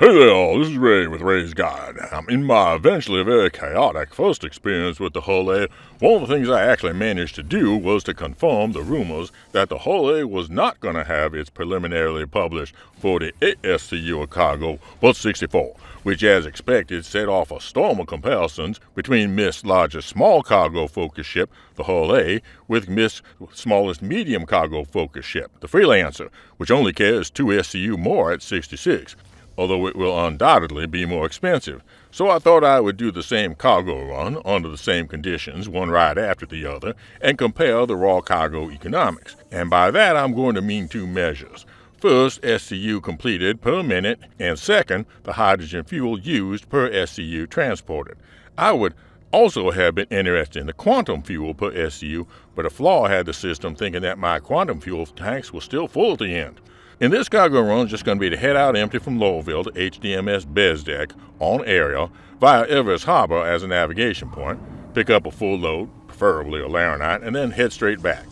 Hey there all, this is Ray with Ray's Guide. In my eventually very chaotic first experience with the Hull A, one of the things I actually managed to do was to confirm the rumors that the Hull A was not going to have its preliminarily published 48 SCU cargo, but 64, which as expected set off a storm of comparisons between Miss largest small cargo focus ship, the Hull A, with Miss smallest medium cargo focus ship, the Freelancer, which only carries 2 SCU more at 66. Although it will undoubtedly be more expensive. So I thought I would do the same cargo run under the same conditions, one right after the other, and compare the raw cargo economics. And by that I'm going to mean two measures. First, SCU completed per minute, and second, the hydrogen fuel used per SCU transported. I would also have been interested in the quantum fuel per SCU, but a flaw had the system thinking that my quantum fuel tanks were still full at the end. In this cargo run, it's just going to be to head out empty from Lorville to HDMS Bezdek on Arial via Everus Harbor as a navigation point, pick up a full load, preferably a Laranite, and then head straight back.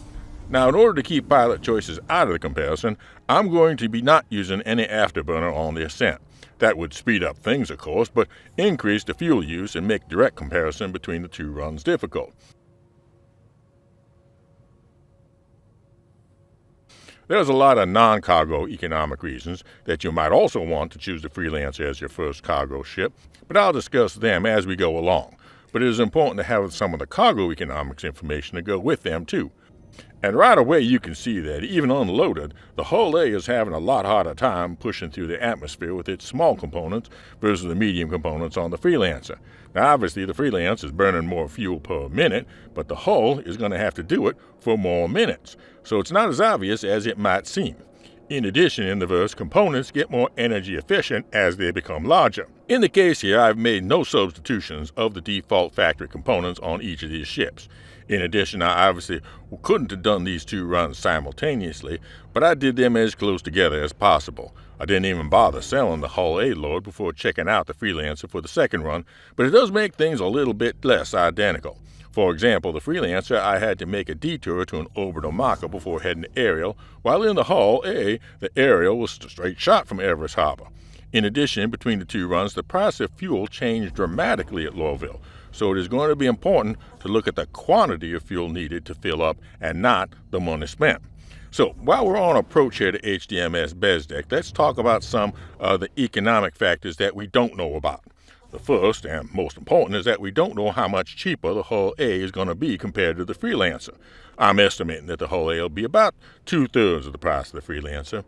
Now, in order to keep pilot choices out of the comparison, I'm going to be not using any afterburner on the ascent. That would speed up things, of course, but increase the fuel use and make direct comparison between the two runs difficult. There's a lot of non-cargo economic reasons that you might also want to choose the Freelancer as your first cargo ship, but I'll discuss them as we go along. But it is important to have some of the cargo economics information to go with them too. And right away you can see that, even unloaded, the Hull A is having a lot harder time pushing through the atmosphere with its small components versus the medium components on the Freelancer. Now obviously the Freelancer is burning more fuel per minute, but the hull is going to have to do it for more minutes. So it's not as obvious as it might seem. In addition, in the verse, components get more energy efficient as they become larger. In the case here, I've made no substitutions of the default factory components on each of these ships. In addition, I obviously couldn't have done these two runs simultaneously, but I did them as close together as possible. I didn't even bother selling the Hull A load before checking out the Freelancer for the second run, but it does make things a little bit less identical. For example, the Freelancer, I had to make a detour to an orbital marker before heading to Arial, while in the Hull A, the Arial was a straight shot from Everus Harbor. In addition, between the two runs, the price of fuel changed dramatically at Lorville, so it is going to be important to look at the quantity of fuel needed to fill up and not the money spent. So, while we're on approach here to HDMS Bezdek, let's talk about some of the economic factors that we don't know about. The first and most important is that we don't know how much cheaper the Hull A is going to be compared to the Freelancer. I'm estimating that the Hull A will be about 2/3 of the price of the Freelancer.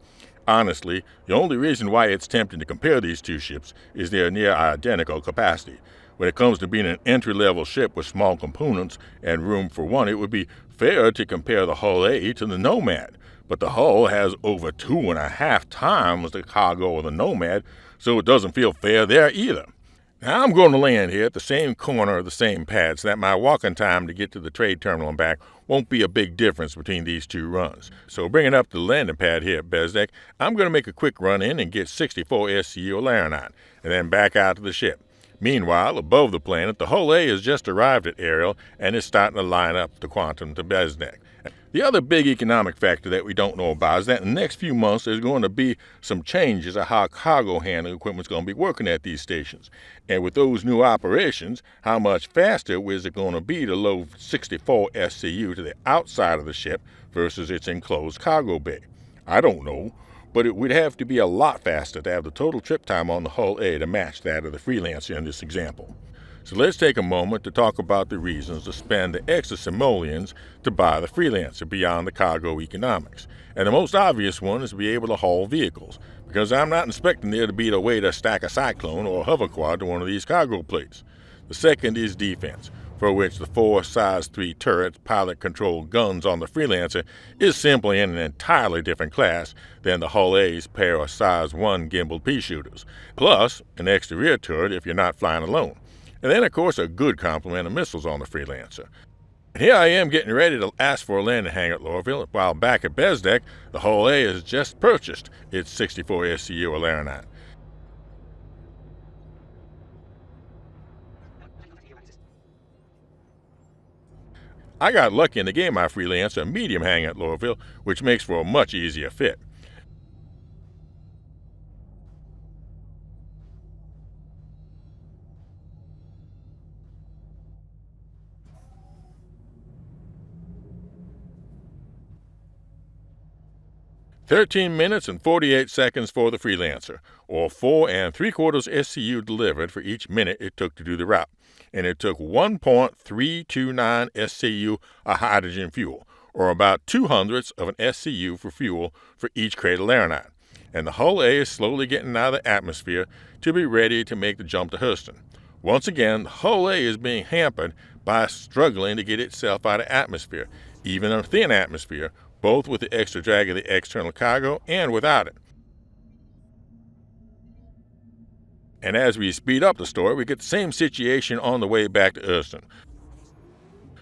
Honestly, the only reason why it's tempting to compare these two ships is their near identical capacity. When it comes to being an entry-level ship with small components and room for one, it would be fair to compare the Hull A to the Nomad. But the hull has over 2.5 times the cargo of the Nomad, so it doesn't feel fair there either. Now, I'm going to land here at the same corner of the same pad so that my walking time to get to the trade terminal and back won't be a big difference between these two runs. So bringing up the landing pad here at Bezdek, I'm going to make a quick run in and get 64 SCU Laranite, and then back out to the ship. Meanwhile, above the planet, the Hull A has just arrived at Arial and is starting to line up the quantum to Bezdek. The other big economic factor that we don't know about is that in the next few months there's going to be some changes of how cargo handling equipment is going to be working at these stations. And with those new operations, how much faster is it going to be to load 64 SCU to the outside of the ship versus its enclosed cargo bay? I don't know, but it would have to be a lot faster to have the total trip time on the Hull A to match that of the Freelancer in this example. So let's take a moment to talk about the reasons to spend the extra simoleons to buy the Freelancer beyond the cargo economics. And the most obvious one is to be able to haul vehicles, because I'm not expecting there to be a way to stack a Cyclone or a hover quad to one of these cargo plates. The second is defense, for which the 4 size 3 turrets, pilot-controlled guns on the Freelancer is simply in an entirely different class than the Hull A's pair of size 1 gimbal pea shooters, plus an extra rear turret if you're not flying alone. And then, of course, a good complement of missiles on the Freelancer. Here I am getting ready to ask for a landing hangar at Lorville, while back at Bezdek, the Hull A has just purchased its 64 SCU Laranite. I got lucky and they gave my Freelancer a medium hangar at Lorville, which makes for a much easier fit. 13 minutes and 48 seconds for the Freelancer, or 4 3/4 SCU delivered for each minute it took to do the route. And it took 1.329 SCU of hydrogen fuel, or about 2/100ths of an SCU for fuel for each cradle aeronaut. And the hull A is slowly getting out of the atmosphere to be ready to make the jump to Houston. Once again, the hull A is being hampered by struggling to get itself out of atmosphere, even in a thin atmosphere, both with the extra drag of the external cargo and without it. And as we speed up the story, we get the same situation on the way back to Houston,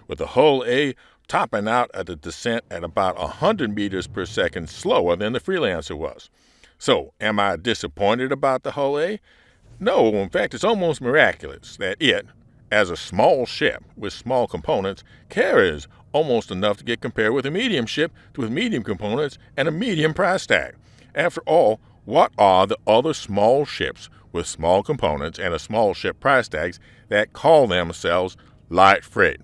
with the hull A topping out at the descent at about 100 meters per second slower than the Freelancer was. So, am I disappointed about the hull A? No, in fact, it's almost miraculous that it, as a small ship with small components, carries almost enough to get compared with a medium ship with medium components and a medium price tag. After all, what are the other small ships with small components and a small ship price tags that call themselves light freight?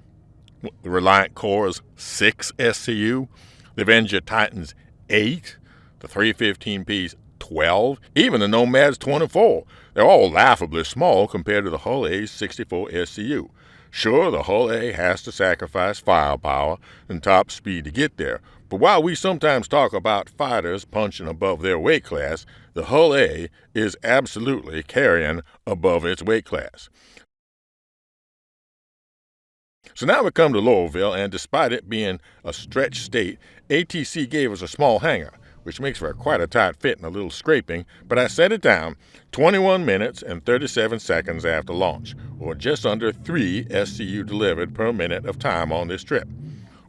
The Reliant Core's 6 SCU, the Avenger Titan's 8, the 315P's 12, even the Nomad's 24. They're all laughably small compared to the hull A's 64 SCU. Sure, the hull A has to sacrifice firepower and top speed to get there, but while we sometimes talk about fighters punching above their weight class, the hull A is absolutely carrying above its weight class. So now we come to Lorville, and despite it being a stretched state, ATC gave us a small hangar, which makes for quite a tight fit and a little scraping, but I set it down 21 minutes and 37 seconds after launch, or just under 3 SCU delivered per minute of time on this trip.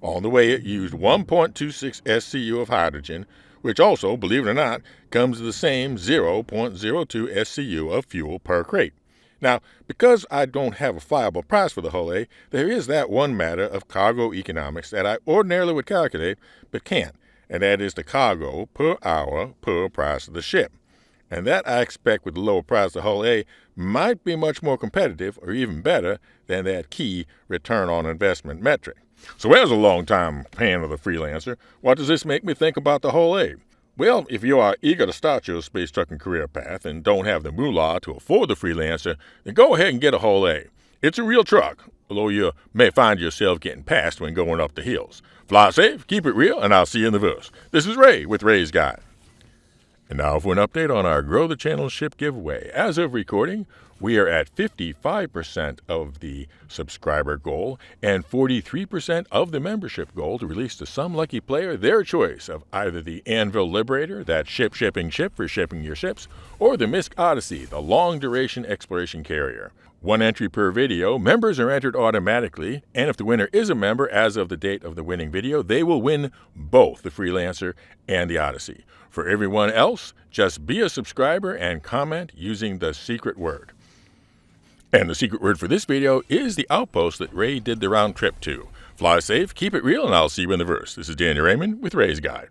On the way, it used 1.26 SCU of hydrogen, which also, believe it or not, comes to the same 0.02 SCU of fuel per crate. Now, because I don't have a viable price for the hull A, there is that one matter of cargo economics that I ordinarily would calculate, but can't, and that is the cargo per hour per price of the ship. And that I expect with the lower price of the hull A might be much more competitive or even better than that key return on investment metric. So as a long-time fan of the Freelancer, what does this make me think about the hull A? Well, if you are eager to start your space trucking career path and don't have the moolah to afford the Freelancer, then go ahead and get a hull A. It's a real truck, although you may find yourself getting passed when going up the hills. Fly safe, keep it real, and I'll see you in the verse. This is Ray with Ray's Guide. And now for an update on our Grow the Channel ship giveaway. As of recording, we are at 55% of the subscriber goal and 43% of the membership goal to release to some lucky player their choice of either the Anvil Liberator, that ship-shipping ship for shipping your ships, or the Misk Odyssey, the long-duration exploration carrier. One entry per video. Members are entered automatically, and if the winner is a member as of the date of the winning video, they will win both the Freelancer and the Odyssey. For everyone else, just be a subscriber and comment using the secret word. And the secret word for this video is the outpost that Ray did the round trip to. Fly safe, keep it real, and I'll see you in the verse. This is Danny Raymond with Ray's Guide.